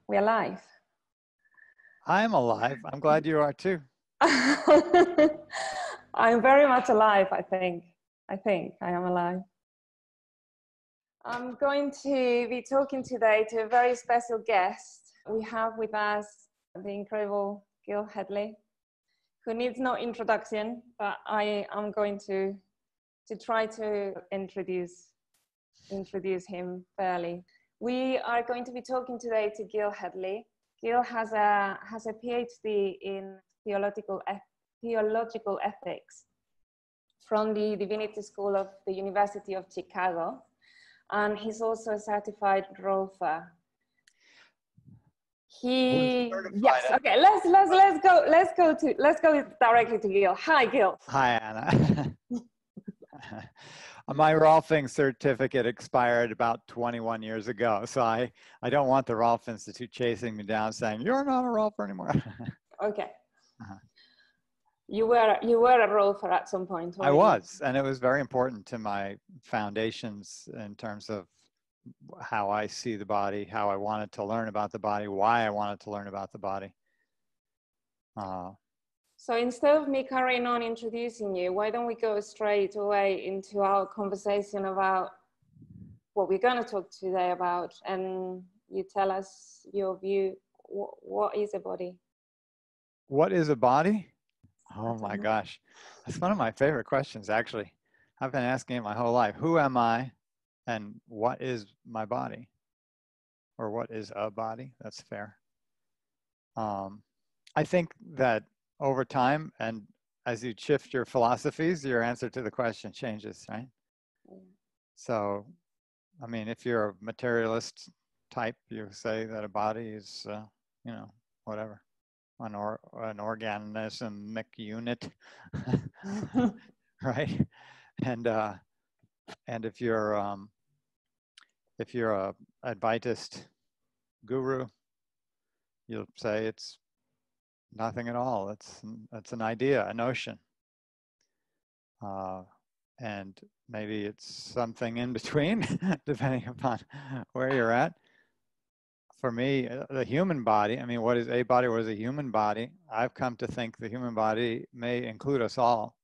We're live. I'm alive. I'm glad you are too. I'm very much alive, I think. I am alive. I'm going to be talking today to a very special guest. We have with us the incredible Gil Hedley, who needs no introduction, but I am going to try to introduce him fairly. We are going to be talking today to Gil Hedley. Gil has a PhD in theological ethics from the Divinity School of the University of Chicago, and he's also a certified roofer. Yes. Okay. Let's go directly to Gil. Hi, Gil. Hi, Anna. My Rolfing certificate expired about 21 years ago, so I don't want the Rolf Institute chasing me down saying, you're not a Rolfer anymore. Okay. You were a roofer at some point. I was, and it was very important to my foundations in terms of how I see the body, how I wanted to learn about the body, why I wanted to learn about the body. So instead of me carrying on introducing you, why don't we go straight away into our conversation about what we're going to talk today about, and you tell us your view. What is a body? What is a body? Oh my gosh. That's one of my favorite questions, actually. I've been asking it my whole life. Who am I and what is my body? Or what is a body? That's fair. I think that over time, and as you shift your philosophies, your answer to the question changes, right? So, I mean, if you're a materialist type, you say that a body is, whatever, an organismic unit, right? And if you're a Advaitist guru, you'll say it's nothing at all. It's an idea, a notion. And maybe it's something in between, depending upon where you're at. For me, the human body, I mean, what is a body? What is a human body? I've come to think the human body may include us all.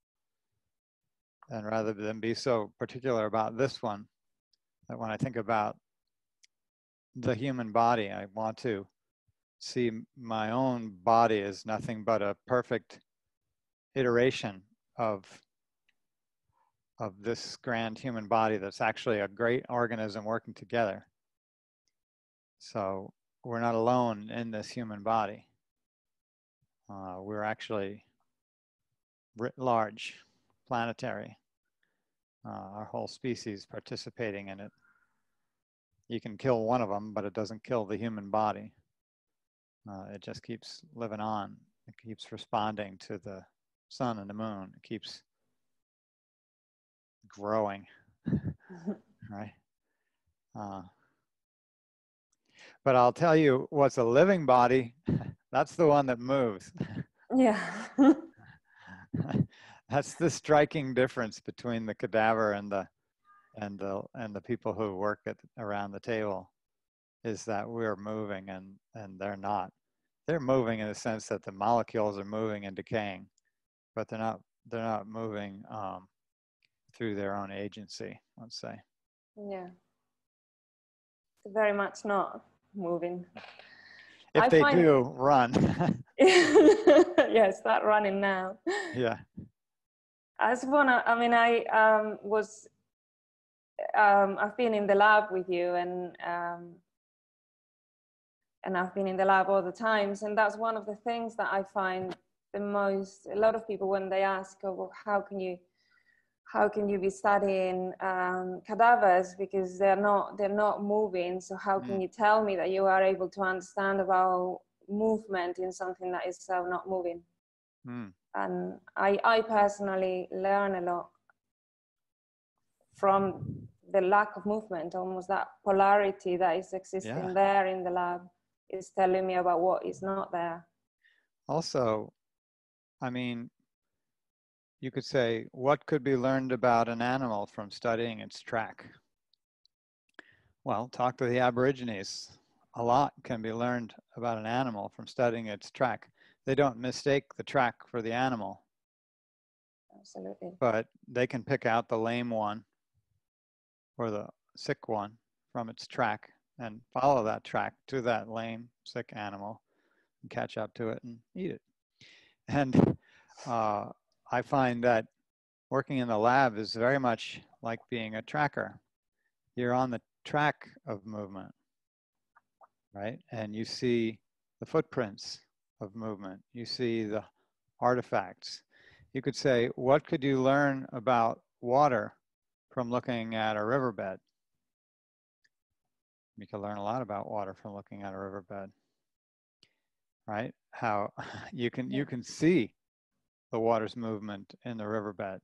And rather than be so particular about this one, that when I think about the human body, I want to see my own body as nothing but a perfect iteration of this grand human body that's actually a great organism working together. So we're not alone in this human body. We're actually writ large, planetary, our whole species participating in it. You can kill one of them, but it doesn't kill the human body. It just keeps living on. It keeps responding to the sun and the moon. It keeps growing, right? But I'll tell you what's a living body. That's the one that moves. Yeah. That's the striking difference between the cadaver and the people who work around the table, is that we're moving and they're not. They're moving in the sense that the molecules are moving and decaying, but they're not moving through their own agency, let's say. Yeah. Very much not moving. If they do, run. Yeah, start running now. Yeah. I've been in the lab with you, and I've been in the lab all the times, and that's one of the things that I find a lot of people, when they ask, oh, well, how can you be studying cadavers, because they're not moving, so how can you tell me that you are able to understand about movement in something that is so not moving? And I personally learn a lot from the lack of movement, almost that polarity that is existing there in the lab is telling me about what is not there. Also, I mean, you could say, what could be learned about an animal from studying its track? Well, talk to the Aborigines a lot can be learned about an animal from studying its track. They don't mistake the track for the animal. Absolutely. But they can pick out the lame one or the sick one from its track and follow that track to that lame, sick animal and catch up to it and eat it. And I find that working in the lab is very much like being a tracker. You're on the track of movement, right? And you see the footprints of movement. You see the artifacts. You could say, what could you learn about water from looking at a riverbed? You can learn a lot about water from looking at a riverbed, right? How you can see the water's movement in the riverbed,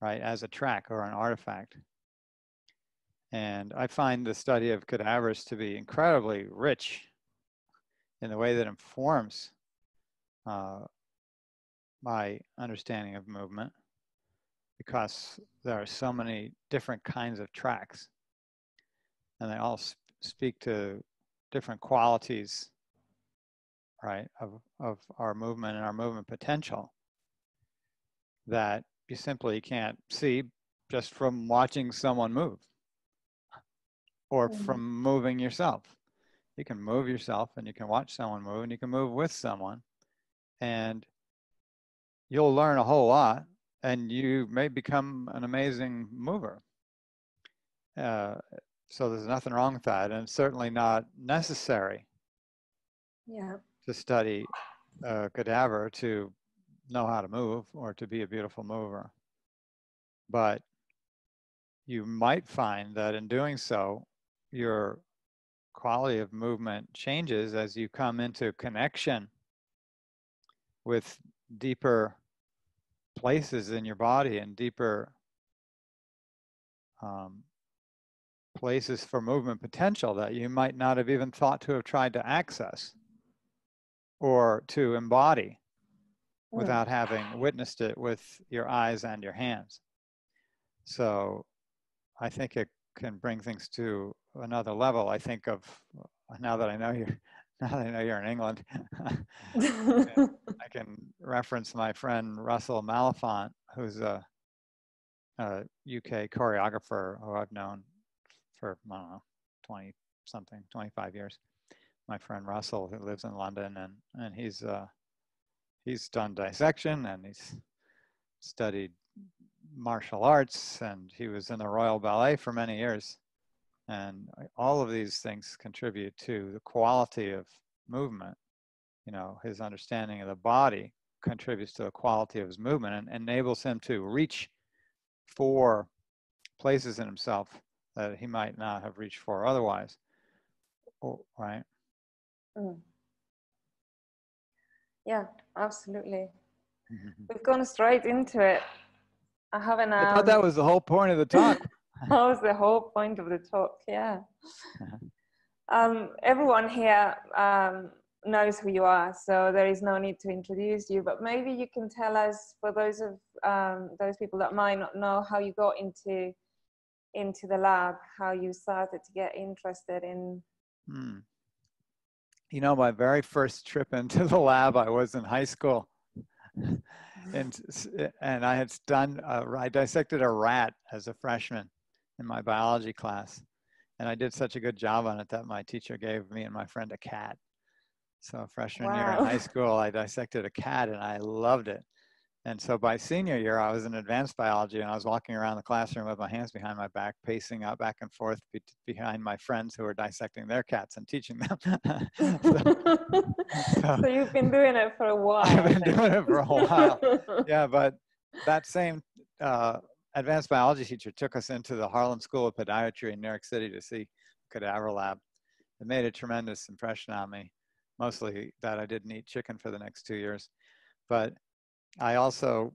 right, as a track or an artifact. And I find the study of cadavers to be incredibly rich in the way that informs my understanding of movement, because there are so many different kinds of tracks, and they all speak to different qualities, right, of our movement and our movement potential that you simply can't see just from watching someone move or from moving yourself. You can move yourself and you can watch someone move and you can move with someone, and you'll learn a whole lot and you may become an amazing mover. So there's nothing wrong with that, and it's certainly not necessary to study a cadaver to know how to move or to be a beautiful mover. But you might find that in doing so, your quality of movement changes as you come into connection with deeper places in your body and deeper places for movement potential that you might not have even thought to have tried to access or to embody without having witnessed it with your eyes and your hands. So I think it can bring things to another level. I think of, now that I know you're in England, I can reference my friend Russell Malafont, who's a UK choreographer who I've known for, I don't know, 20 something, 25 years. My friend Russell, who lives in London, and he's done dissection and he's studied martial arts, and he was in the Royal Ballet for many years. And all of these things contribute to the quality of movement. You know, his understanding of the body contributes to the quality of his movement and enables him to reach for places in himself that he might not have reached for otherwise. Oh, right? Yeah, absolutely. We've gone straight into it. I haven't. I thought that was the whole point of the talk. That was the whole point of the talk. Yeah. Everyone here knows who you are, so there is no need to introduce you. But maybe you can tell us, for those people that might not know, how you got into the lab, how you started to get interested in. You know, my very first trip into the lab, I was in high school. And I had I dissected a rat as a freshman in my biology class. And I did such a good job on it that my teacher gave me and my friend a cat. So freshman year in high school, I dissected a cat and I loved it. And so by senior year, I was in advanced biology and I was walking around the classroom with my hands behind my back, pacing out back and forth behind my friends who were dissecting their cats and teaching them. So you've been doing it for a while. I've been doing it for a while. Yeah, but that same advanced biology teacher took us into the Harlem School of Podiatry in New York City to see cadaver lab. It made a tremendous impression on me, mostly that I didn't eat chicken for the next 2 years. But I also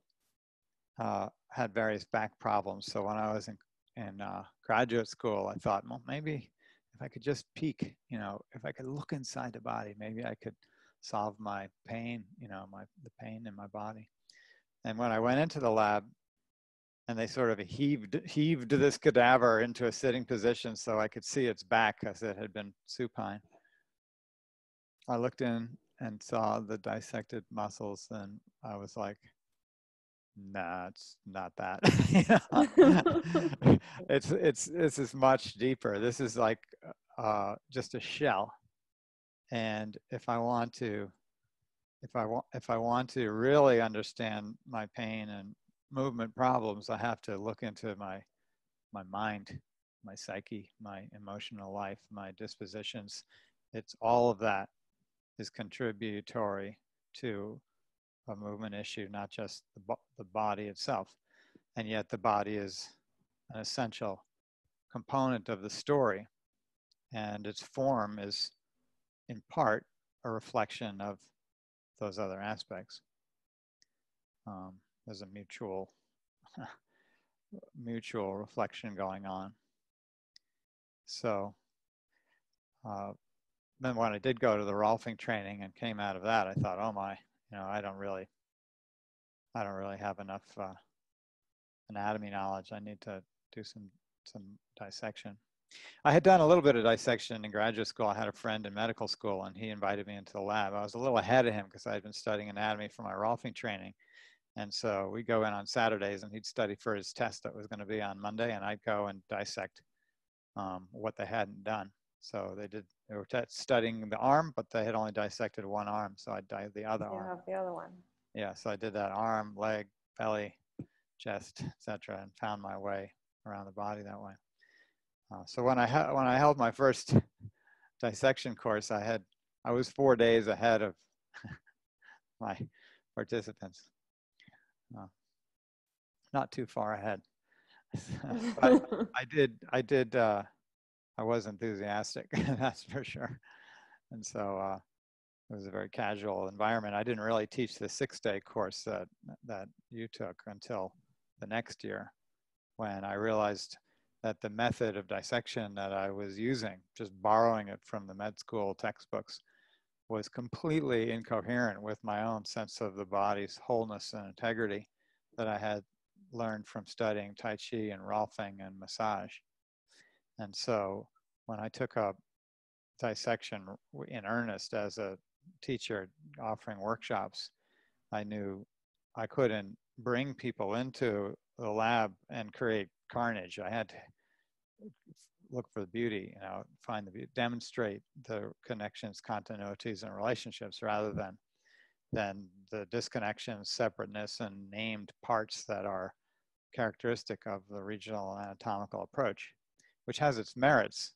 had various back problems. So when I was in graduate school, I thought, well, maybe if I could just peek, you know, if I could look inside the body, maybe I could solve my pain, you know, the pain in my body. And when I went into the lab and they sort of heaved this cadaver into a sitting position so I could see its back because it had been supine. I looked in and saw the dissected muscles, and I was like, nah, it's not that. It's much deeper. This is like just a shell. And if I want to really understand my pain and movement problems, I have to look into my mind, my psyche, my emotional life, my dispositions. It's all of that is contributory to a movement issue, not just the body itself. And yet the body is an essential component of the story, and its form is in part a reflection of those other aspects. There's a mutual reflection going on. So then when I did go to the Rolfing training and came out of that, I thought, oh my, I don't really have enough anatomy knowledge. I need to do some dissection. I had done a little bit of dissection in graduate school. I had a friend in medical school, and he invited me into the lab. I was a little ahead of him because I had been studying anatomy for my Rolfing training. And so we'd go in on Saturdays, and he'd study for his test that was going to be on Monday, and I'd go and dissect what they hadn't done. So they were studying the arm, but they had only dissected one arm, so I'd dissect the other arm. The other one. Yeah, so I did that arm, leg, belly, chest, etc., and found my way around the body that way. So when I held my first dissection course, I was 4 days ahead of my participants. Not too far ahead, but I was enthusiastic, that's for sure. And so it was a very casual environment. I didn't really teach the 6-day course that you took until the next year, when I realized that the method of dissection that I was using, just borrowing it from the med school textbooks, was completely incoherent with my own sense of the body's wholeness and integrity that I had learned from studying Tai Chi and Rolfing and massage. And so when I took up dissection in earnest as a teacher offering workshops, I knew I couldn't bring people into the lab and create carnage. I had to look for the beauty, find the beauty, demonstrate the connections, continuities, and relationships, rather than the disconnections, separateness, and named parts that are characteristic of the regional anatomical approach, which has its merits.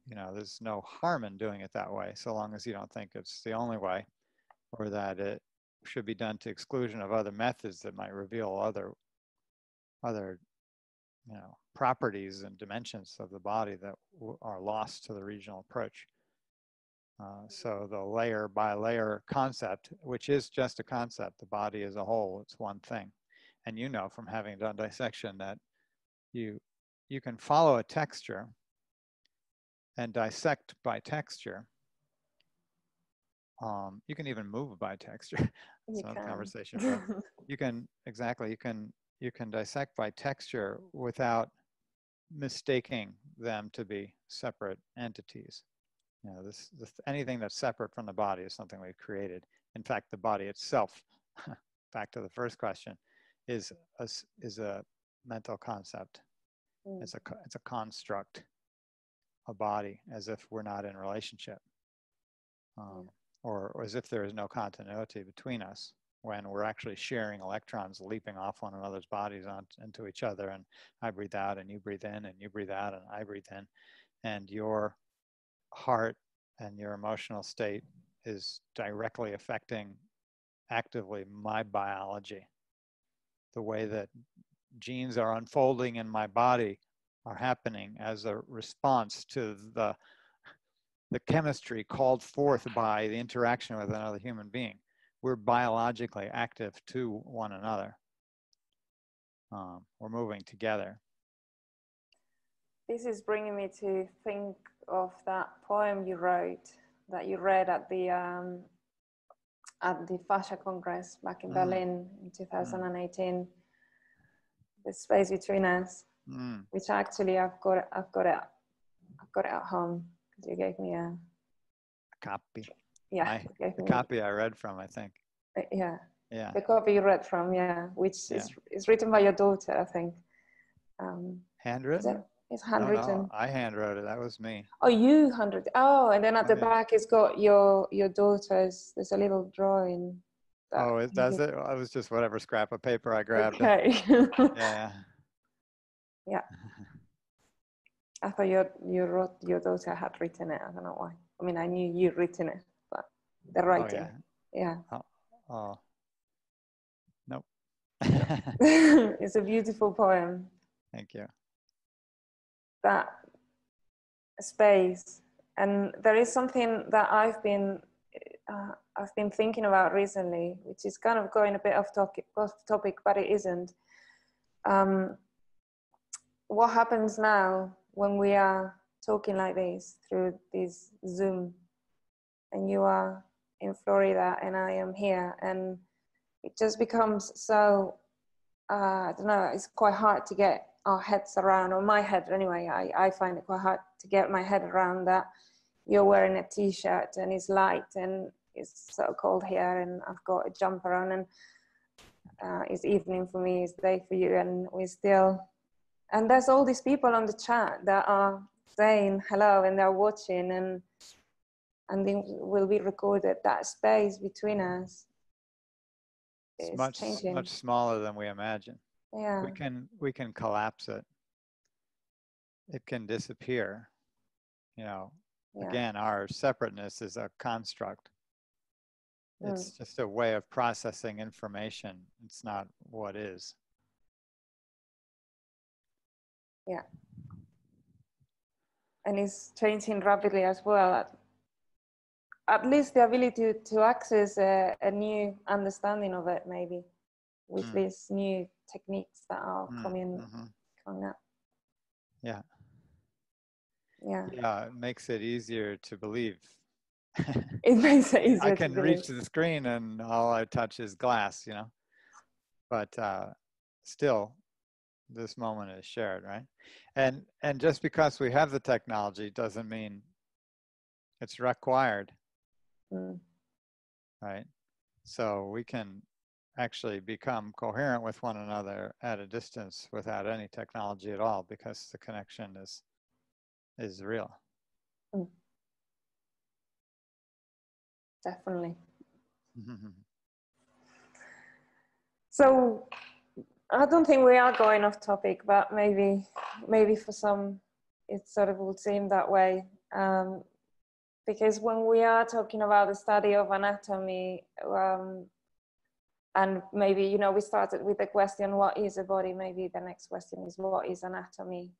There's no harm in doing it that way, so long as you don't think it's the only way, or that it should be done to exclusion of other methods that might reveal other properties and dimensions of the body that are lost to the regional approach. So the layer by layer concept, which is just a concept, the body as a whole, it's one thing. And from having done dissection that you can follow a texture and dissect by texture. You can even move by texture. It's another conversation. But you can dissect by texture without mistaking them to be separate entities. Anything that's separate from the body is something we've created. In fact, the body itself, back to the first question, is a mental concept. It's a construct, a body, as if we're not in relationship, or as if there is no continuity between us, when we're actually sharing electrons leaping off one another's bodies into each other, and I breathe out and you breathe in, and you breathe out and I breathe in, and your heart and your emotional state is directly affecting actively my biology. The way that genes are unfolding in my body are happening as a response to the chemistry called forth by the interaction with another human being. We're biologically active to one another. We're moving together. This is bringing me to think of that poem you wrote, that you read at the Fascia Congress back in Berlin in 2018. the space between us, Mm. which actually I've got it at home. You gave me a Copy. yeah. The copy I read from, I think. Yeah. Yeah. The copy you read from, yeah, which Yeah. is written by your daughter, I think. Handwritten? It's handwritten. No, I handwrote it. That was me. Oh, you handwritten. Oh, and then at the mean, back it's got your daughter's. There's a little drawing. Oh, it does it? I was just whatever scrap of paper I grabbed. Okay. Yeah. Yeah. I thought your daughter had written it. I don't know why. I mean, I knew you'd written it, but the writing. Oh, yeah. Oh. Nope. It's a beautiful poem. Thank you. That space, and there is something that I've been thinking about recently, which is kind of going a bit off topic, but it isn't. What happens now when we are talking like this through this Zoom, and you are in Florida and I am here, and it just becomes so, I don't know, it's quite hard to get our heads around, or my head anyway, I find it quite hard to get my head around that you're wearing a t-shirt and it's light and it's so cold here and I've got a jumper on, and it's evening for me, it's day for you, and we still, and there's all these people on the chat that are saying hello and they're watching, and then will be recorded. That space between us is changing. Much smaller than we imagine. Yeah. We can collapse it. It can disappear. You know, Yeah. Again, our separateness is a construct. It's just a way of processing information. It's not what is. Yeah. And it's changing rapidly as well. At least the ability to access a new understanding of it, maybe, with these new techniques that are coming up. Yeah. Yeah. Yeah, it makes it easier to believe. It makes it easier. I can reach the screen and all I touch is glass, you know. But still, this moment is shared, right? And just because we have the technology doesn't mean it's required, right? So we can actually become coherent with one another at a distance without any technology at all, because the connection is real. Definitely. So I don't think we are going off topic, but maybe for some it sort of would seem that way, because when we are talking about the study of anatomy, and maybe, you know, we started with the question, what is a body? Maybe the next question is, what is anatomy?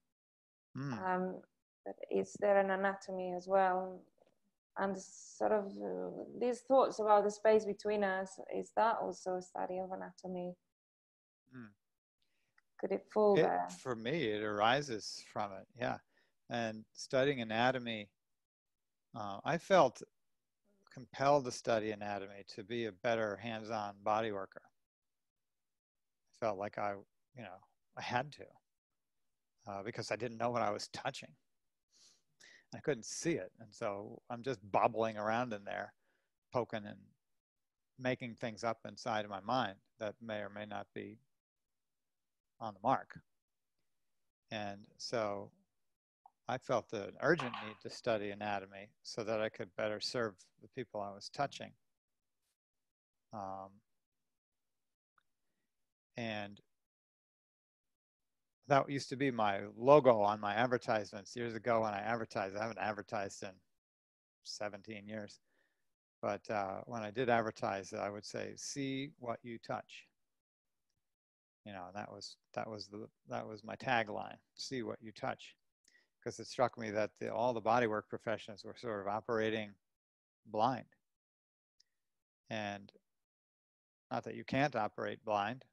But is there an anatomy as well? And sort of these thoughts about the space between us, is that also a study of anatomy? Could it fall there? For me, it arises from it, yeah. And studying anatomy, I felt compelled to study anatomy to be a better hands-on body worker. I felt like I had to, because I didn't know what I was touching. I couldn't see it. And so I'm just bobbling around in there, poking and making things up inside of my mind that may or may not be on the mark. And so I felt an urgent need to study anatomy so that I could better serve the people I was touching. And that used to be my logo on my advertisements years ago when I advertised. I haven't advertised in 17 years. But when I did advertise, I would say, "See what you touch." You know, and that was my tagline: "See what you touch," because it struck me that all the bodywork professions were sort of operating blind, and not that you can't operate blind.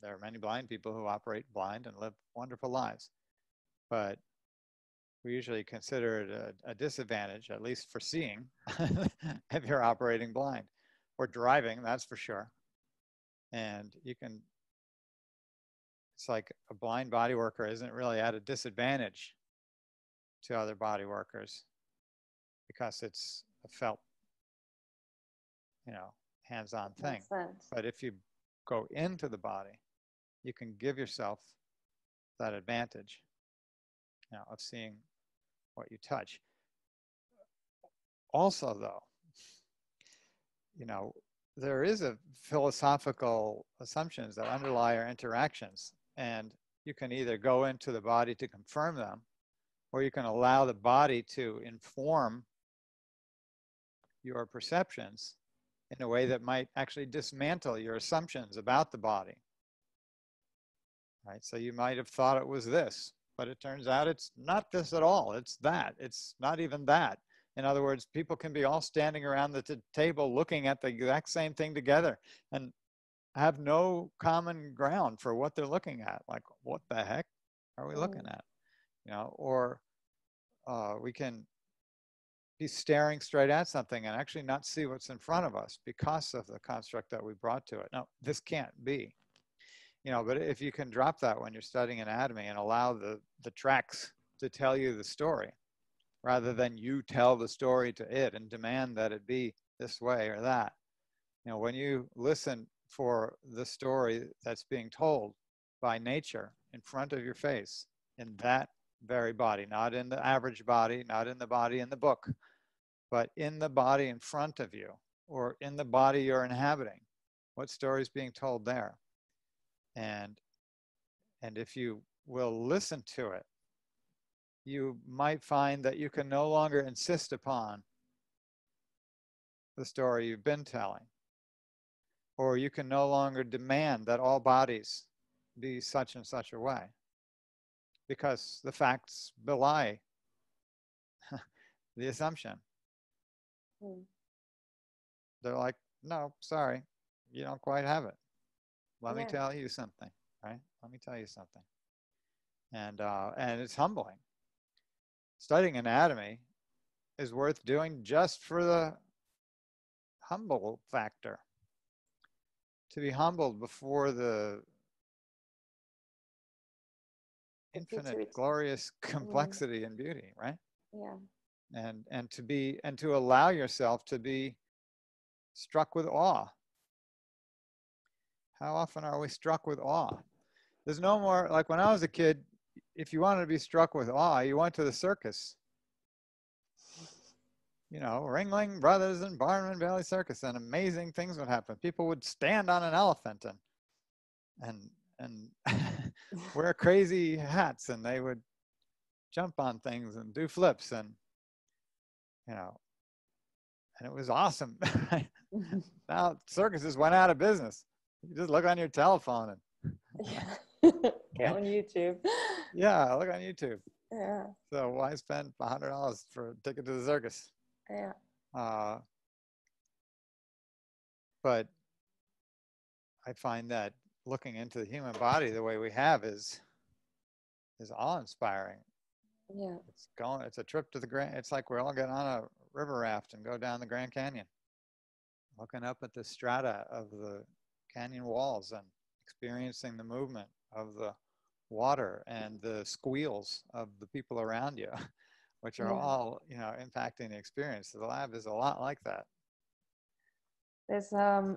There are many blind people who operate blind and live wonderful lives, but we usually consider it a disadvantage, at least for seeing, if you're operating blind. Or driving, that's for sure. And you can it's like a blind body worker isn't really at a disadvantage to other body workers because it's a felt, hands-on thing. Makes sense. But if you go into the body, you can give yourself that advantage, of seeing what you touch. Also, though, there is a philosophical assumptions that underlie our interactions, and you can either go into the body to confirm them, or you can allow the body to inform your perceptions in a way that might actually dismantle your assumptions about the body. Right? So you might have thought it was this, but it turns out it's not this at all. It's that. It's not even that. In other words, people can be all standing around the table looking at the exact same thing together and have no common ground for what they're looking at. Like, what the heck are we looking at? Or we can be staring straight at something and actually not see what's in front of us because of the construct that we brought to it. Now, this can't be. But if you can drop that when you're studying anatomy and allow the tracks to tell you the story, rather than you tell the story to it and demand that it be this way or that. When you listen for the story that's being told by nature in front of your face, in that very body, not in the average body, not in the body in the book, but in the body in front of you, or in the body you're inhabiting, what story is being told there? And if you will listen to it, you might find that you can no longer insist upon the story you've been telling, or you can no longer demand that all bodies be such and such a way, because the facts belie the assumption. They're like, no, sorry, you don't quite have it. Let me tell you something, right? Let me tell you something. And it's humbling. Studying anatomy is worth doing just for the humble factor. To be humbled before the infinite, glorious complexity and beauty, right? Yeah. And to allow yourself to be struck with awe. How often are we struck with awe? There's no more, like when I was a kid, if you wanted to be struck with awe, you went to the circus. Ringling Brothers and Barnum Valley Circus, and amazing things would happen. People would stand on an elephant and wear crazy hats, and they would jump on things and do flips, and it was awesome. Now circuses went out of business. You just look on your telephone and get on YouTube. Yeah, look on YouTube. Yeah. So why spend $100 for a ticket to the circus? Yeah. But I find that looking into the human body the way we have is awe-inspiring. Yeah. It's a trip to the Grand. It's like we're all getting on a river raft and go down the Grand Canyon, looking up at the strata of the canyon walls and experiencing the movement of the water and the squeals of the people around you, which are all, impacting the experience. So the lab is a lot like that. There's, I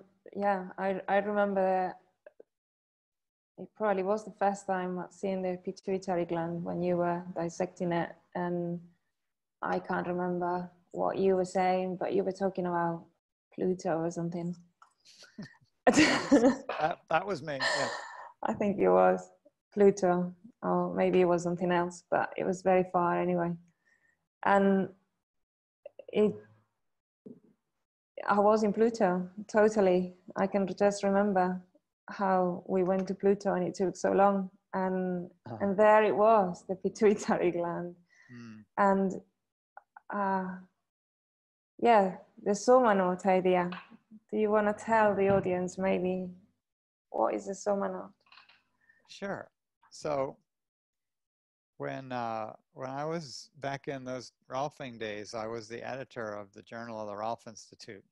remember it probably was the first time seeing the pituitary gland when you were dissecting it, and I can't remember what you were saying, but you were talking about Pluto or something. that was me. Yeah. I think it was Pluto, or maybe it was something else, but it was very far anyway. And I was in Pluto, totally. I can just remember how we went to Pluto and it took so long. And there it was, the pituitary gland. And the Somanaut idea. Do you want to tell the audience maybe what is the Somanaut? Sure. So when I was back in those Rolfing days, I was the editor of the Journal of the Rolf Institute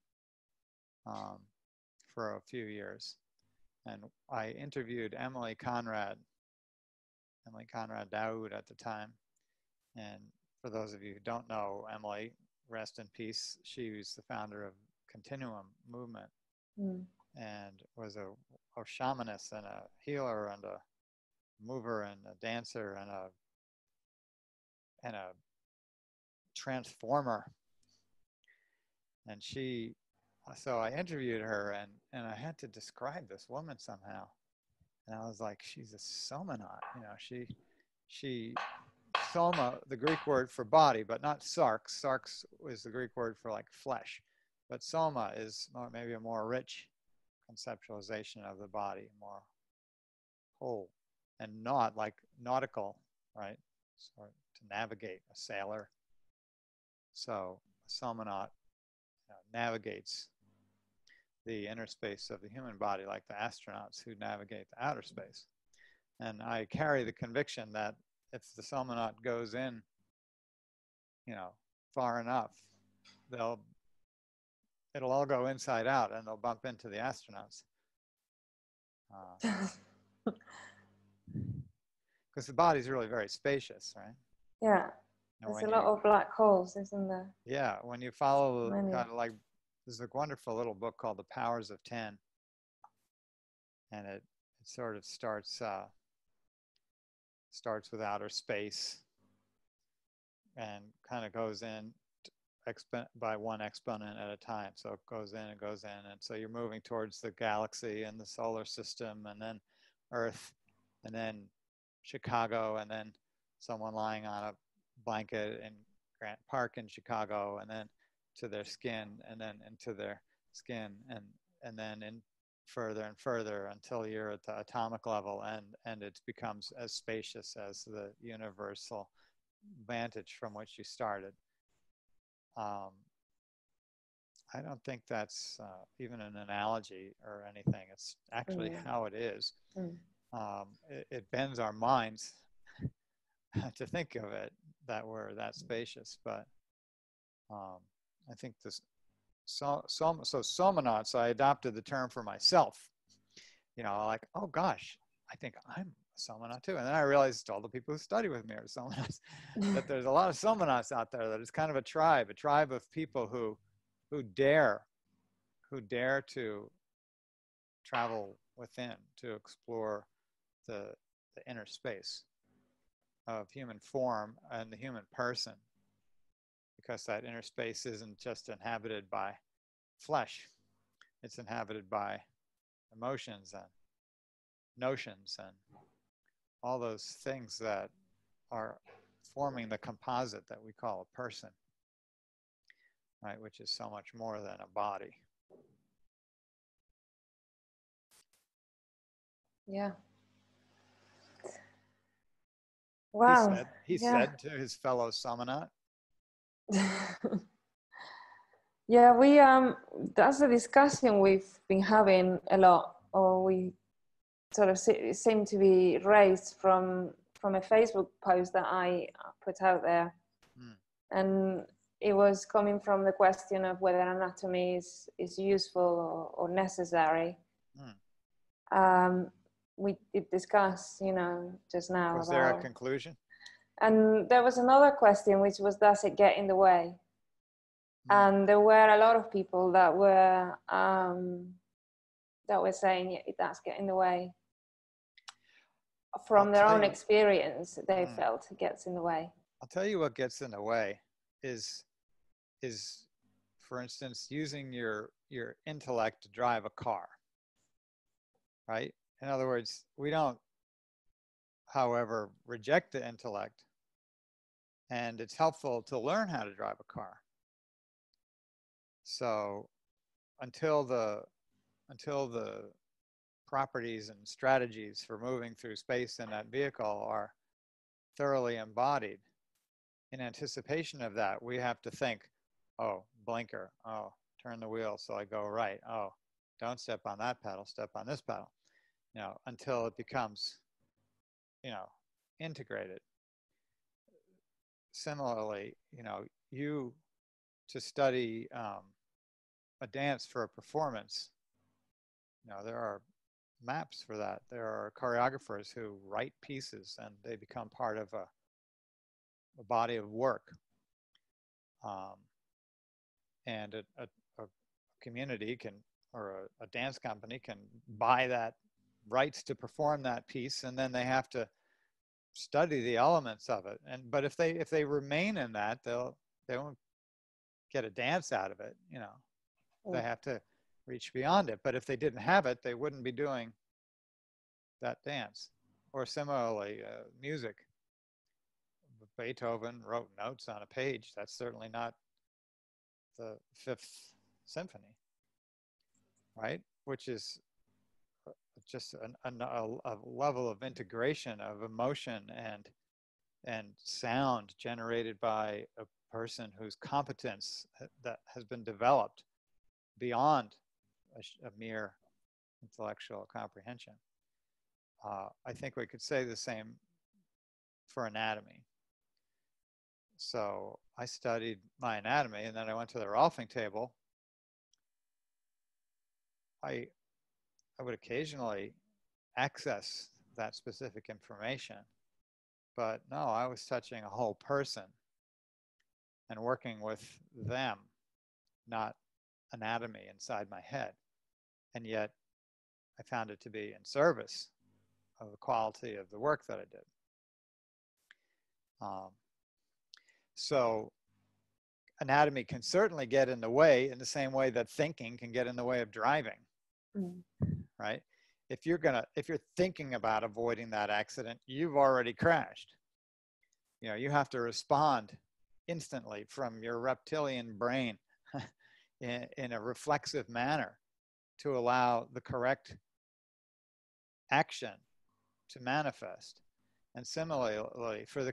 for a few years. And I interviewed Emily Conrad Emily Conrad Daoud at the time. And for those of you who don't know Emily, rest in peace, she was the founder of Continuum movement and was a shamanist and a healer and a mover and a dancer and a transformer. And so I interviewed her and I had to describe this woman somehow. And I was like, she's a somanaut, she soma, the Greek word for body, but not sarx. Sarx is the Greek word for like flesh. But soma is maybe a more rich conceptualization of the body, more whole, and not like nautical, right? So to navigate, a sailor. So a somanaut navigates the inner space of the human body like the astronauts who navigate the outer space. And I carry the conviction that if the somanaut goes in, far enough, it'll all go inside out and they'll bump into the astronauts. Because the body's really very spacious, right? Yeah. There's a lot of black holes, isn't there? Yeah, when you follow kind of like, there's a wonderful little book called The Powers of 10. And it sort of starts with outer space and kind of goes in by one exponent at a time. So it goes in and goes in. And so you're moving towards the galaxy and the solar system and then Earth and then Chicago and then someone lying on a blanket in Grant Park in Chicago and then to their skin and then into their skin and then in further and further until you're at the atomic level and it becomes as spacious as the universal vantage from which you started. I don't think that's even an analogy or anything. It's actually how it is. It bends our minds to think of it that we're that spacious, but I think this somanauts, I adopted the term for myself. Like, oh gosh, I think I'm a somanaut too. And then I realized all the people who study with me are somanauts. That there's a lot of somanauts out there. That it's kind of a tribe of people who dare to travel within, to explore the inner space of human form and the human person, because that inner space isn't just inhabited by flesh, it's inhabited by emotions and notions and all those things that are forming the composite that we call a person, right, which is so much more than a body. Yeah. Wow. He said to his fellow somanaut. Yeah, that's a discussion we've been having a lot, or we sort of seem to be raised from a Facebook post that I put out there. And it was coming from the question of whether anatomy is useful or necessary. We did discuss, just now. Was there a conclusion? And there was another question, which was, does it get in the way? And there were a lot of people that were saying, yeah, it does get in the way. From their own experience, they felt it gets in the way. I'll tell you what gets in the way is for instance, using your intellect to drive a car, right? In other words, we don't, however, reject the intellect, and it's helpful to learn how to drive a car. So until the properties and strategies for moving through space in that vehicle are thoroughly embodied, in anticipation of that, we have to think, oh, blinker, oh, turn the wheel so I go right, oh, don't step on that pedal, step on this pedal, until it becomes, integrated. Similarly, you to study a dance for a performance, there are maps for that. There are choreographers who write pieces and they become part of a body of work. And a community can, or a dance company can buy that rights to perform that piece, and then they have to study the elements of it. But if they remain in that, they won't get a dance out of it. You know, they have to reach beyond it. But if they didn't have it, they wouldn't be doing that dance. Or similarly, music. Beethoven wrote notes on a page. That's certainly not the Fifth Symphony, right? Which is just a level of integration of emotion and sound generated by a person whose competence that has been developed beyond a mere intellectual comprehension. I think we could say the same for anatomy. So I studied my anatomy, and then I went to the Rolfing table. I would occasionally access that specific information, but no, I was touching a whole person and working with them, not anatomy inside my head. And yet I found it to be in service of the quality of the work that I did. So anatomy can certainly get in the way, in the same way that thinking can get in the way of driving, right? If you're thinking about avoiding that accident, you've already crashed. You know, you have to respond instantly from your reptilian brain in a reflexive manner to allow the correct action to manifest. And similarly, for the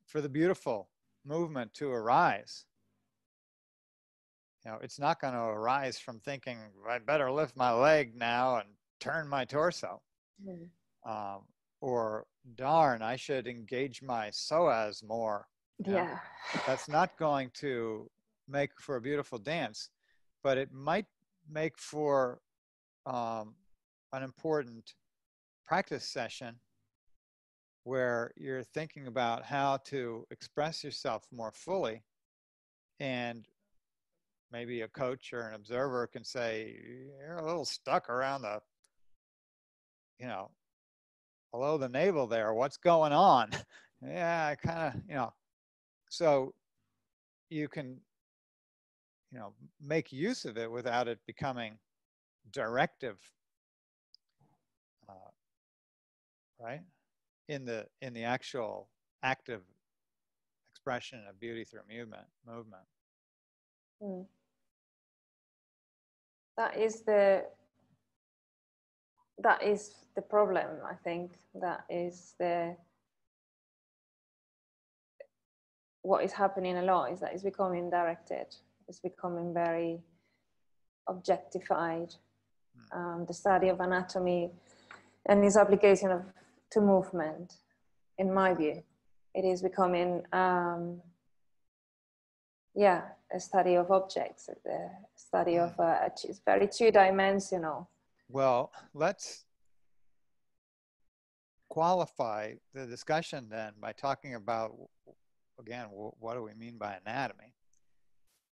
for the beautiful movement to arise, you know, it's not going to arise from thinking, I better lift my leg now and turn my torso. Or, darn, I should engage my psoas more. Yeah. That's not going to make for a beautiful dance, but it might make for an important practice session where you're thinking about how to express yourself more fully, and maybe a coach or an observer can say, you're a little stuck around the, you know, below the navel there, what's going on? Yeah, I kind of, you know, so you can, you know, make use of it without it becoming directive, right? In the actual active expression of beauty through movement. That is the problem, I think. That is what is happening a lot, is that it's becoming directed. It's becoming very objectified. The study of anatomy and its application to movement, in my view, it is becoming a study of objects, a study of it's very two-dimensional. Well, let's qualify the discussion then by talking about, again, what do we mean by anatomy?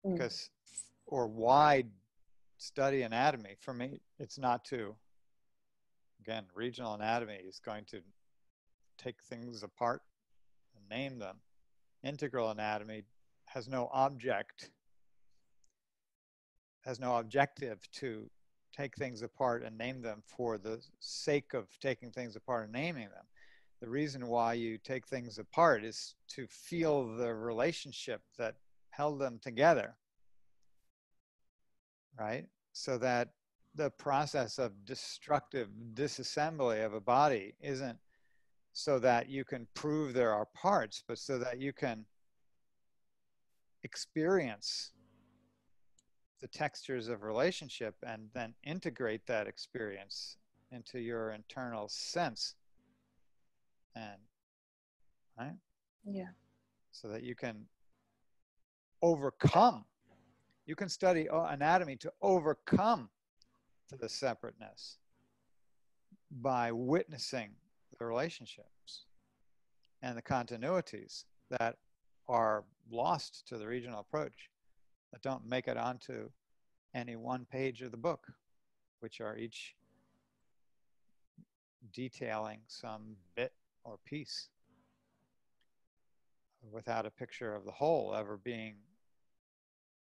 Because, or why study anatomy? For me, it's not to, again, regional anatomy is going to take things apart and name them. Integral anatomy has no objective to take things apart and name them for the sake of taking things apart and naming them. The reason why you take things apart is to feel the relationship that held them together, right? So that the process of destructive disassembly of a body isn't so that you can prove there are parts, but so that you can experience the textures of relationship and then integrate that experience into your internal sense, and right, so that you can overcome. You can study anatomy to overcome to the separateness by witnessing the relationships and the continuities that are lost to the regional approach, that don't make it onto any one page of the book, which are each detailing some bit or piece without a picture of the whole ever being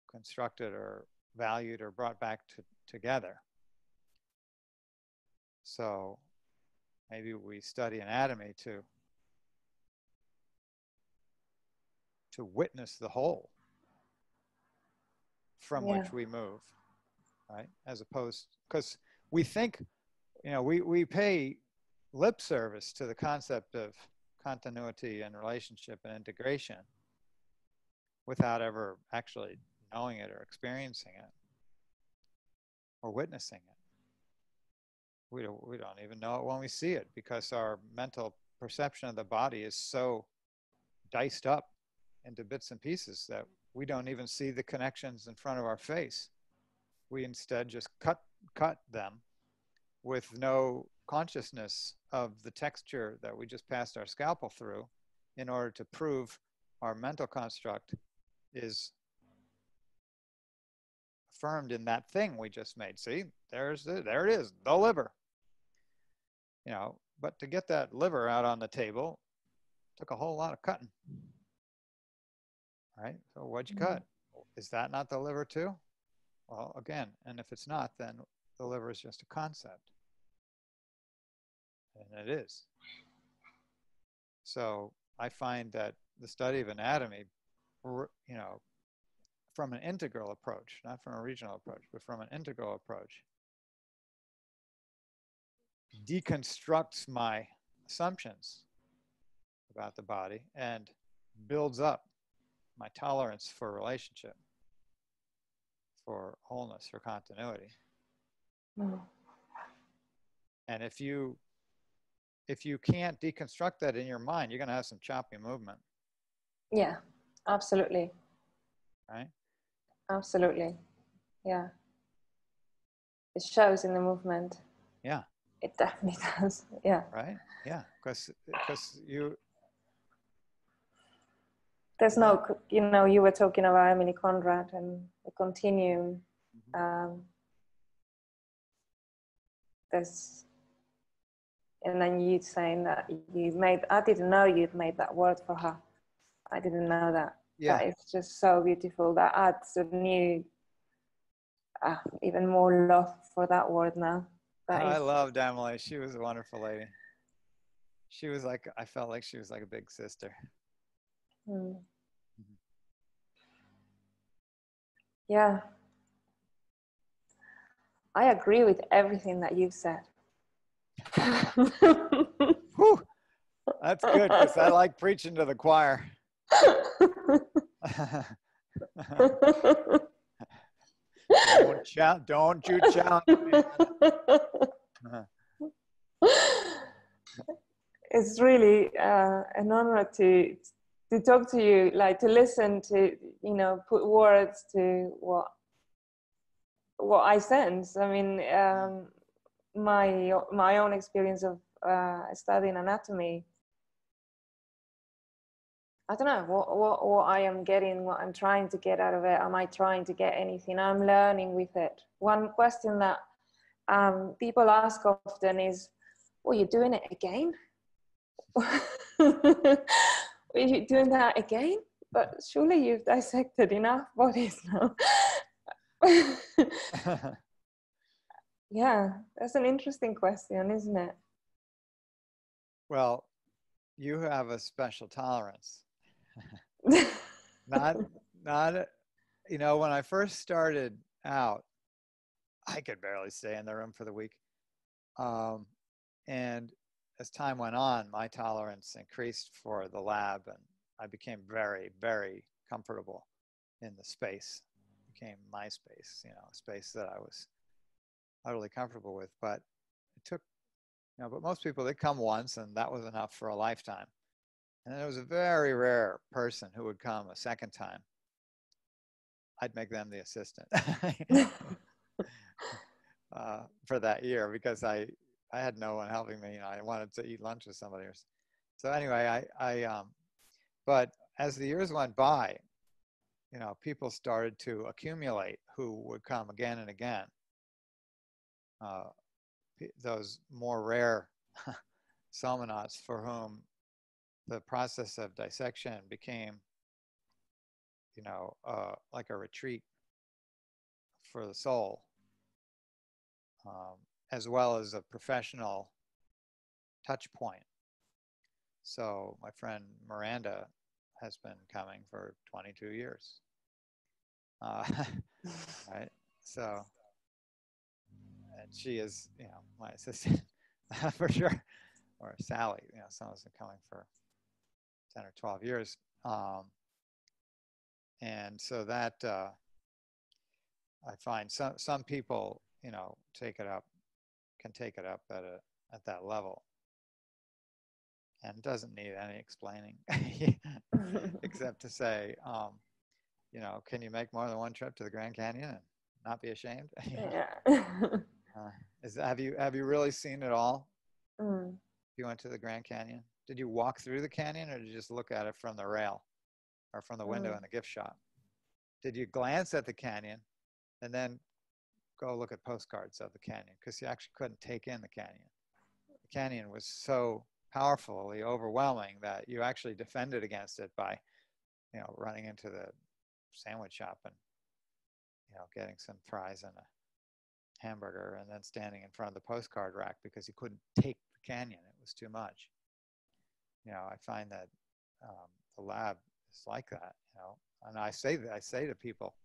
constructed or valued or brought back together. So maybe we study anatomy to witness the whole from which we move, right? As opposed, because we think, you know, we pay lip service to the concept of continuity and relationship and integration without ever actually knowing it or experiencing it or witnessing it. We don't even know it when we see it, because our mental perception of the body is so diced up into bits and pieces that we don't even see the connections in front of our face. We instead just cut them with no consciousness of the texture that we just passed our scalpel through in order to prove our mental construct is affirmed in that thing we just made. See, there it is, the liver. You know, but to get that liver out on the table took a whole lot of cutting. Right? So what'd you cut? Is that not the liver too? Well, again, and if it's not, then the liver is just a concept. And it is. So I find that the study of anatomy, you know, from an integral approach, not from a regional approach, but from an integral approach, deconstructs my assumptions about the body and builds up my tolerance for relationship, for wholeness, for continuity. And if you can't deconstruct that in your mind, you're going to have some choppy movement. Yeah, absolutely. Right? Absolutely. Yeah. It shows in the movement. Yeah. It definitely does. Yeah. Right? Yeah. Because you... There's no, you know, you were talking about Emily Conrad and the continuum. There's, and then you saying that you made, I didn't know you'd made that word for her. I didn't know that. Yeah. That is just so beautiful. That adds a new, even more love for that word now. I loved Emily. She was a wonderful lady. She was like, I felt like she was like a big sister. Yeah. I agree with everything that you've said. Whew. That's good, because I like preaching to the choir. Don't you challenge me. It's really an honor to talk to you, like to listen to, you know, put words to what I sense. I mean, my own experience of studying anatomy. I don't know what I am getting, what I'm trying to get out of it. Am I trying to get anything? I'm learning with it. One question that people ask often is, "Well, you're doing it again? Are you doing that again? But surely you've dissected enough bodies now." Yeah, that's an interesting question, isn't it? Well, you have a special tolerance. not, you know, when I first started out, I could barely stay in the room for the week. And as time went on, my tolerance increased for the lab, and I became very, very comfortable in the space. It became my space, you know, a space that I was utterly comfortable with. But it took, you know, but most people, they come once and that was enough for a lifetime. And then there was a very rare person who would come a second time. I'd make them the assistant. for that year because I had no one helping me. You know, I wanted to eat lunch with somebody. So anyway, but as the years went by, you know, people started to accumulate who would come again and again. Those more rare Somanauts for whom the process of dissection became, you know, like a retreat for the soul, as well as a professional touch point. So my friend Miranda has been coming for 22 years. Right? So, and she is, you know, my assistant for sure, or Sally, you know, someone's been coming for 10 or 12 years. And so that, I find some people, you know, can take it up at that level. And doesn't need any explaining except to say, you know, can you make more than one trip to the Grand Canyon and not be ashamed? Yeah. Have you really seen it all? Mm. You went to the Grand Canyon. Did you walk through the canyon, or did you just look at it from the rail or from the window in the gift shop? Did you glance at the canyon and then go look at postcards of the canyon? Because you actually couldn't take in the canyon. The canyon was so powerfully overwhelming that you actually defended against it by, you know, running into the sandwich shop and, you know, getting some fries and a hamburger, and then standing in front of the postcard rack because you couldn't take the canyon. It was too much. You know, I find that the lab is like that, you know, and I say to people,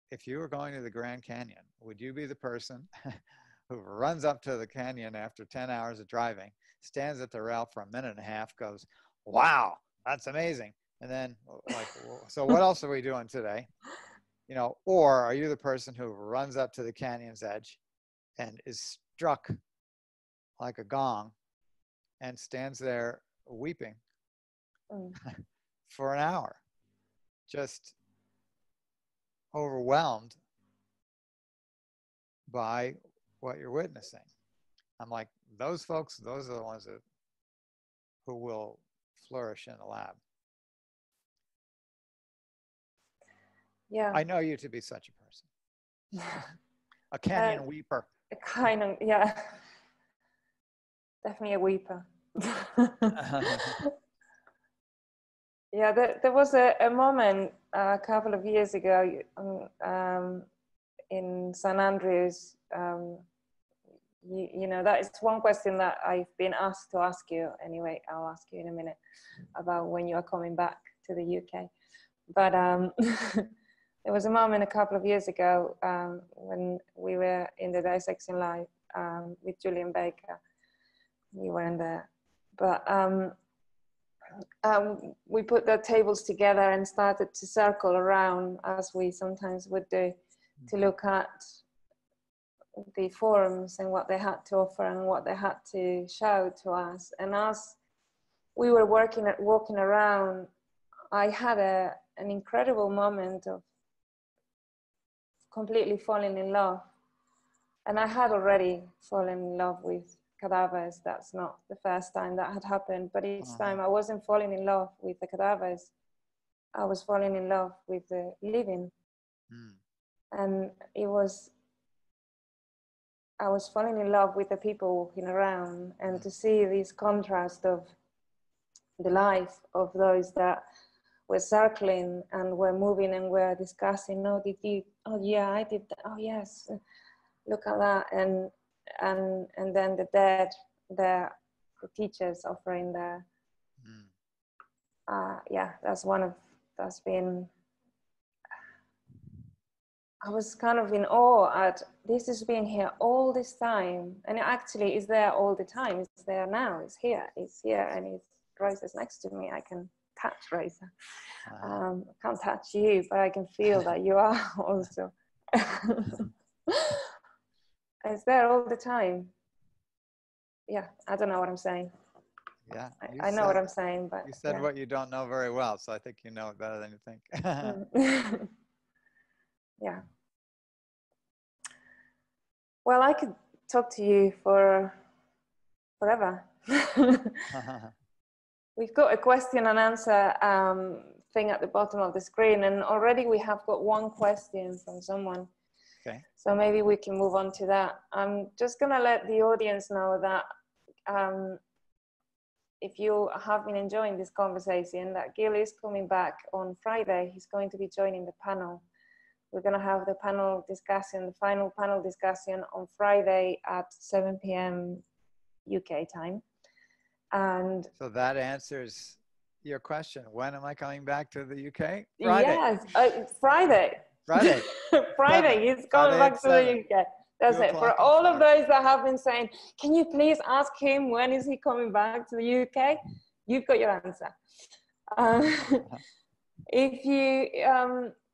if you were going to the Grand Canyon, would you be the person who runs up to the canyon after 10 hours of driving, stands at the rail for a minute and a half, goes, wow, that's amazing, and then like, so what else are we doing today? You know, or are you the person who runs up to the canyon's edge and is struck like a gong and stands there weeping for an hour, just overwhelmed by what you're witnessing? I'm like, those folks, those are the ones who will flourish in the lab. Yeah. I know you to be such a person. A canyon weeper. A kind of, yeah. Definitely a weeper. Yeah, there was a moment a couple of years ago in St. Andrews. You know, that is one question that I've been asked to ask you. Anyway, I'll ask you in a minute about when you are coming back to the UK. But there was a moment a couple of years ago when we were in the dissection live with Julian Baker. You weren't there, but we put the tables together and started to circle around, as we sometimes would do, to look at the forums and what they had to offer and what they had to show to us. And as we were walking around, I had an incredible moment of completely falling in love. And I had already fallen in love with cadavers. That's not the first time that had happened, but each time I wasn't falling in love with the cadavers. I was falling in love with the living. And I was falling in love with the people walking around, and to see this contrast of the life of those that were circling and were moving and were discussing, oh, did you, oh yeah, I did that, oh yes, look at that, and then the dead, the teachers offering their, yeah, that's been, I was kind of in awe at this has been here all this time, and it actually is there all the time. It's there now. It's here, and Rosa's next to me. I can touch Rosa. I can't touch you, but I can feel that you are also. It's there all the time. Yeah, I don't know what I'm saying. Yeah, I know what I'm saying, but you said what you don't know very well, so I think you know it better than you think. Yeah. Well, I could talk to you for forever. We've got a question and answer thing at the bottom of the screen, and already we have got one question from someone. Okay. So maybe we can move on to that. I'm just gonna let the audience know that if you have been enjoying this conversation, that Gil is coming back on Friday. He's going to be joining the panel. We're gonna have the panel discussion, the final panel discussion on Friday at 7 p.m. UK time. And so that answers your question. When am I coming back to the UK? Friday. Yes, Friday. Friday. Friday, he's coming back to the UK. That's it. For all of those that have been saying, can you please ask him when is he coming back to the UK? You've got your answer.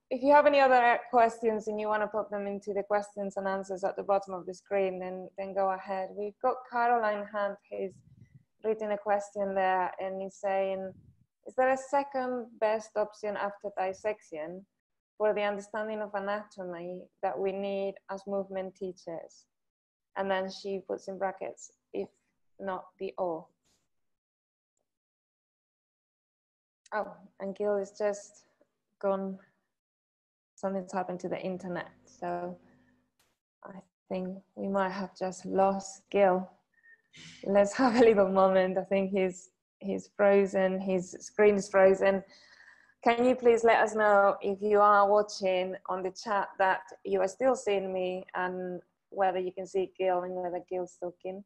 If you have any other questions and you want to put them into the questions and answers at the bottom of the screen, then go ahead. We've got Caroline Hunt, who's written a question there, and he's saying, is there a second best option after dissection for the understanding of anatomy that we need as movement teachers? And then she puts in brackets, if not the O. Oh, and Gil is just gone. Something's happened to the internet. So I think we might have just lost Gil. Let's have a little moment. I think he's frozen, his screen is frozen. Can you please let us know if you are watching on the chat that you are still seeing me and whether you can see Gil and whether Gil's talking.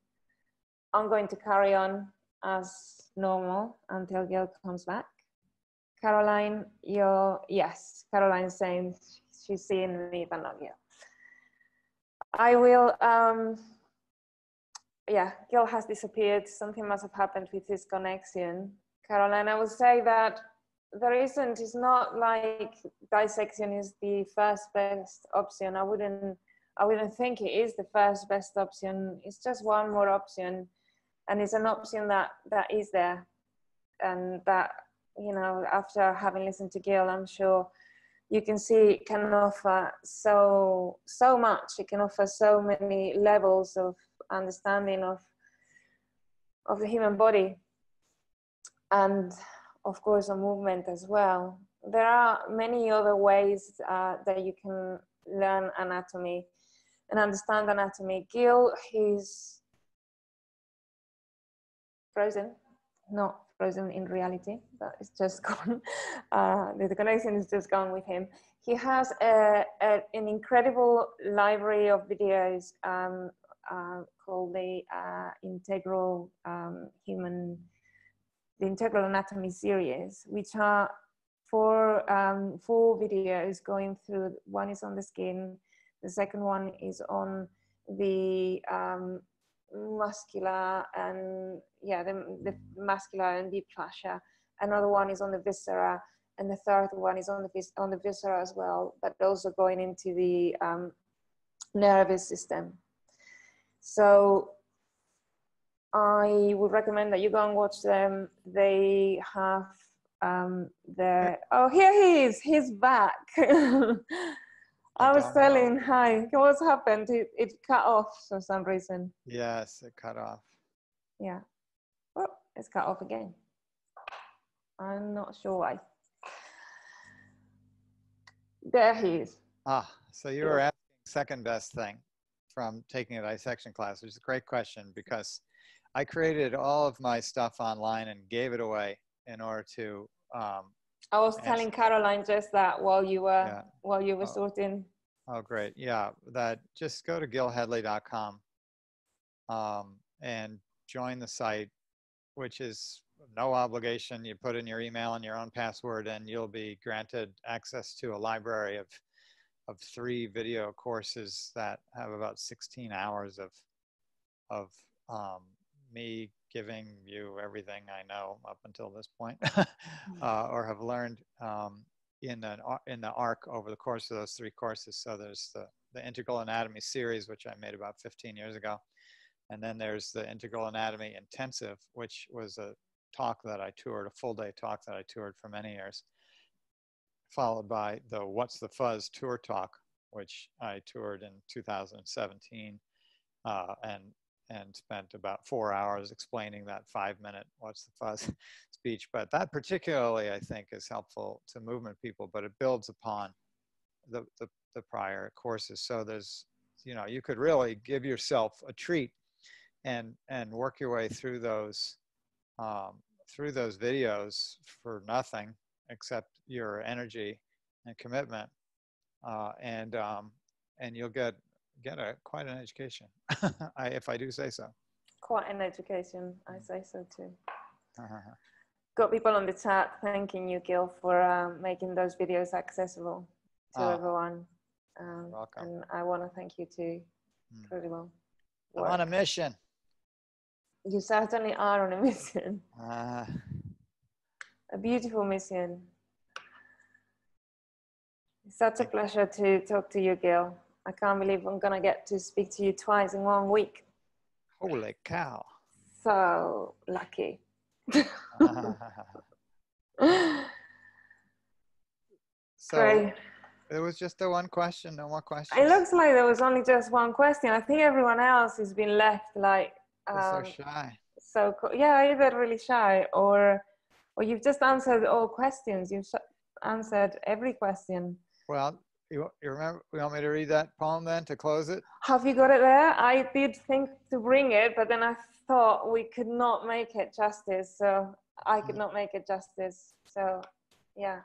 I'm going to carry on as normal until Gil comes back. Caroline, yes, Caroline's saying she's seeing me but not Gil. I will, yeah, Gil has disappeared. Something must have happened with his connection. Caroline, I would say that it's not like dissection is the first best option. I wouldn't think it is the first best option. It's just one more option, and it's an option that is there, and that, you know, after having listened to Gil, I'm sure you can see it can offer so much. It can offer so many levels of understanding of the human body, and of course a movement as well. There are many other ways that you can learn anatomy and understand anatomy. Gil, he's frozen, not frozen in reality, but it's just gone. The connection is just gone with him. He has an incredible library of videos called the Integral Integral Anatomy series, which are four videos going through. One is on the skin, the second one is on the muscular and the muscular and deep fascia. Another one is on the viscera, and the third one is on the viscera as well, but also going into the nervous system. So I would recommend that you go and watch them. They have oh, here he is, he's back. I was telling, hi, what's happened? It cut off for some reason. Yes, it cut off. Yeah, oh, it's cut off again. I'm not sure why. There he is. So you were asking second best thing from taking a dissection class, which is a great question, because I created all of my stuff online and gave it away in order to I was telling Caroline just that while you were sorting. Oh, great. Yeah, that just go to gilhedley.com and join the site, which is no obligation. You put in your email and your own password, and you'll be granted access to a library of 3 video courses that have about 16 hours of me giving you everything I know up until this point, or have learned in the arc over the course of those 3 courses. So there's the Integral Anatomy series, which I made about 15 years ago. And then there's the Integral Anatomy Intensive, which was a talk that I toured, a full day talk that I toured for many years, followed by the What's the Fuzz tour talk, which I toured in 2017. and spent about 4 hours explaining that 5-minute what's the fuzz speech. But that particularly, I think, is helpful to movement people, but it builds upon the prior courses. So there's, you could really give yourself a treat and work your way through those videos for nothing except your energy and commitment, and you'll get quite an education, if I do say so. Quite an education, I say so too. Got people on the chat thanking you, Gil, for making those videos accessible to everyone. Welcome. And I want to thank you too. Incredible work. I'm on a mission. You certainly are on a mission. A beautiful mission. It's such a pleasure to talk to you, Gil. I can't believe I'm going to get to speak to you twice in 1 week. Holy cow. So lucky. So Great. it was just the one question, no more questions. It looks like there was only just one question. I think everyone else has been left like... They're so shy. So yeah, either really shy or you've just answered all questions. You've answered every question. Well, you remember, you want me to read that poem then to close it? Have you got it there? I did think to bring it, but then I thought we could not make it justice. So I could not make it justice. So yeah.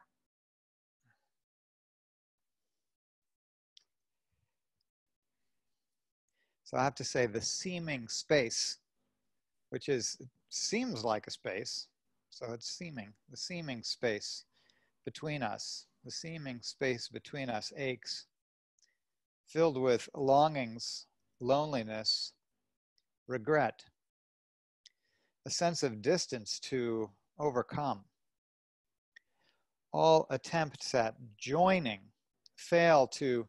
So I have to say the seeming space, which seems like a space. So it's seeming, the seeming space between us. The seeming space between us aches, filled with longings, loneliness, regret, a sense of distance to overcome. All attempts at joining fail to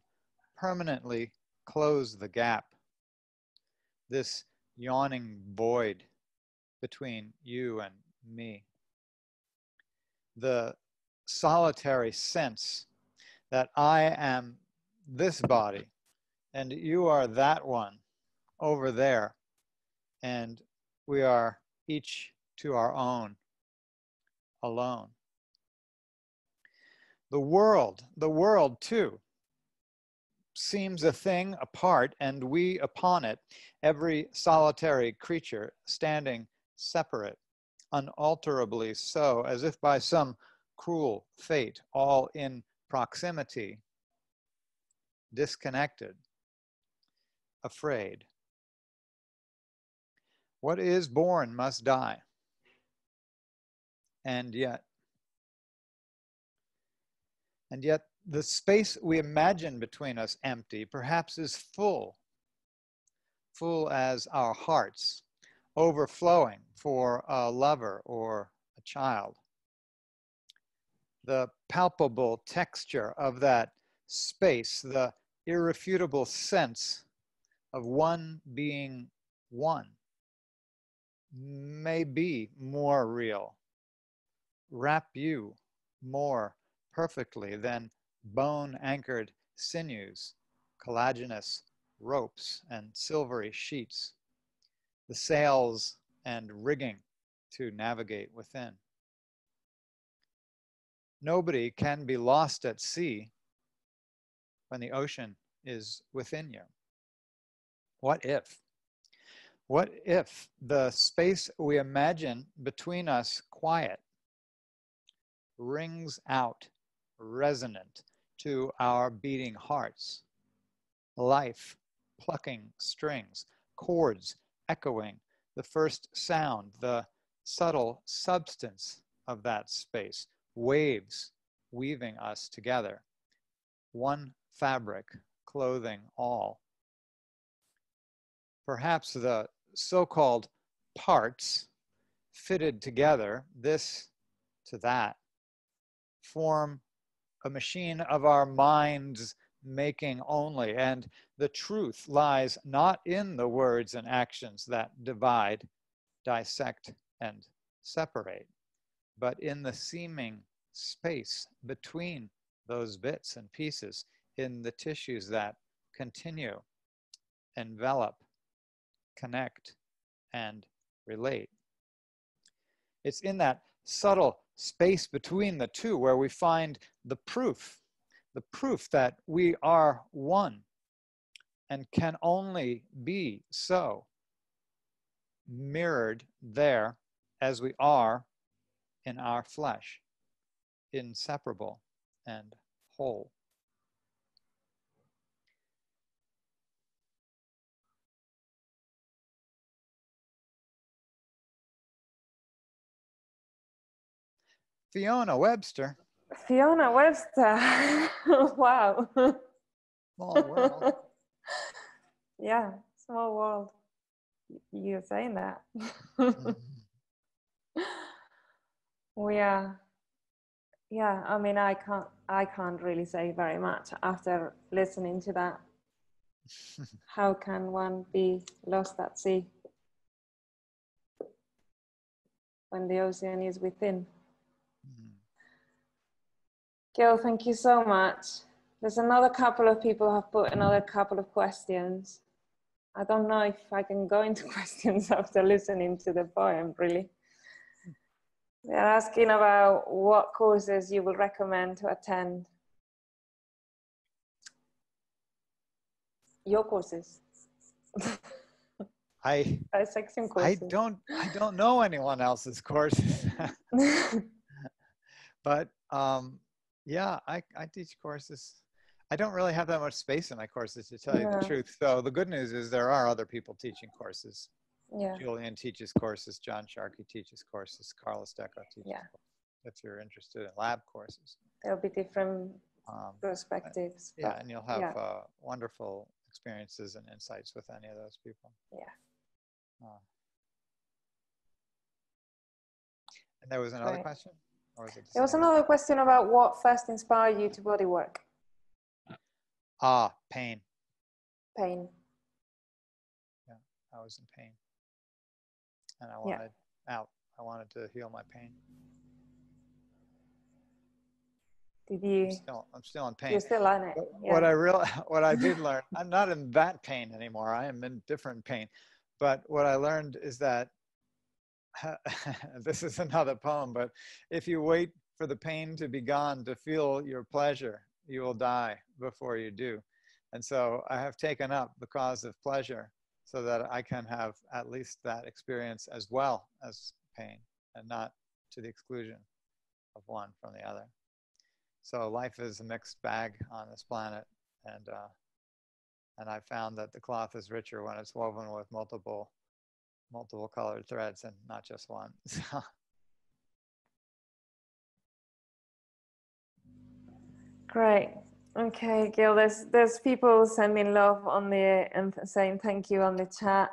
permanently close the gap, this yawning void between you and me. The solitary sense that I am this body and you are that one over there, and we are each to our own, alone. The world too, seems a thing apart, and we upon it, every solitary creature standing separate, unalterably so, as if by some cruel fate, all in proximity, disconnected, afraid. What is born must die. And yet the space we imagine between us empty perhaps is full as our hearts, overflowing for a lover or a child. The palpable texture of that space, the irrefutable sense of one being one, may be more real, wrap you more perfectly than bone-anchored sinews, collagenous ropes and silvery sheets, the sails and rigging to navigate within. Nobody can be lost at sea when the ocean is within you. What if? What if the space we imagine between us quiet rings out resonant to our beating hearts, life plucking strings, chords echoing the first sound, the subtle substance of that space, waves weaving us together, one fabric clothing all. Perhaps the so-called parts fitted together, this to that, form a machine of our minds making only, and the truth lies not in the words and actions that divide, dissect, and separate, but in the seeming space between those bits and pieces, in the tissues that continue, envelop, connect, and relate. It's in that subtle space between the two where we find the proof that we are one and can only be so, mirrored there as we are in our flesh, inseparable and whole. Fiona Webster. Fiona Webster. Wow. Small world. Yeah, small world. You're saying that. We are. Yeah, I mean, I can't really say very much after listening to that. How can one be lost at sea when the ocean is within? Gil, thank you so much. There's another couple of people who have put another couple of questions. I don't know if I can go into questions after listening to the poem, really. They're asking about what courses you would recommend to attend. Your courses. Dissection courses. I don't know anyone else's courses. But yeah, I teach courses. I don't really have that much space in my courses, to tell you the truth. So the good news is there are other people teaching courses. Yeah. Julian teaches courses. John Sharkey teaches courses. Carlos Deco teaches courses, if you're interested in lab courses. There'll be different perspectives. Yeah, and you'll have wonderful experiences and insights with any of those people. Yeah. And there was another question? Or was it there was another question about what first inspired you to body work. Pain. Pain. Yeah, I was in pain. And I wanted out. I wanted to heal my pain. Did you? I'm still in pain. You're still on it. What I did learn, I'm not in that pain anymore. I am in different pain. But what I learned is that, this is another poem, but if you wait for the pain to be gone to feel your pleasure, you will die before you do. And so I have taken up the cause of pleasure so that I can have at least that experience as well as pain, and not to the exclusion of one from the other. So life is a mixed bag on this planet, and I found that the cloth is richer when it's woven with multiple colored threads and not just one. Great. Okay, Gil, there's people sending love on the and saying thank you on the chat.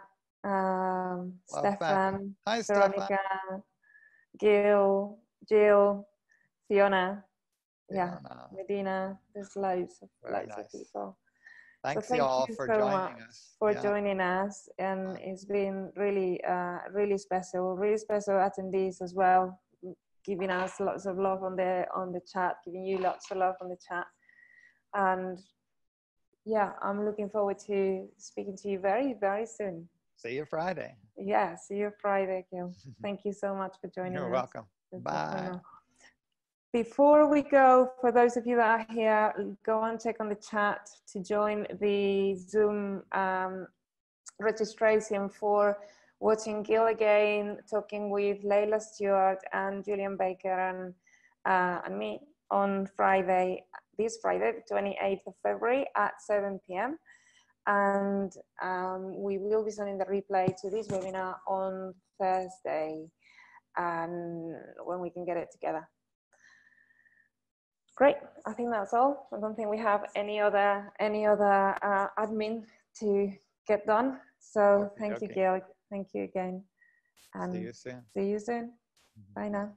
Stefan, hi, Veronica, Gil, Jill, Fiona, Medina. There's loads of people. Thanks you all for joining us. Joining us, and it's been really, really special attendees as well, giving us lots of love on the chat, giving you lots of love on the chat, and yeah, I'm looking forward to speaking to you very, very soon. See you Friday. Yeah, see you Friday, Gil. Thank you so much for joining us. You're welcome. Bye. Before we go, for those of you that are here, go and check on the chat to join the Zoom registration for watching Gil again, talking with Layla Stewart and Julian Baker and me on Friday, this Friday, the 28th of February at 7 p.m. And we will be sending the replay to this webinar on Thursday, and when we can get it together. Great, I think that's all. I don't think we have any other admin to get done. So thank you, Gil. Thank you again. And see you soon. See you soon. Bye now.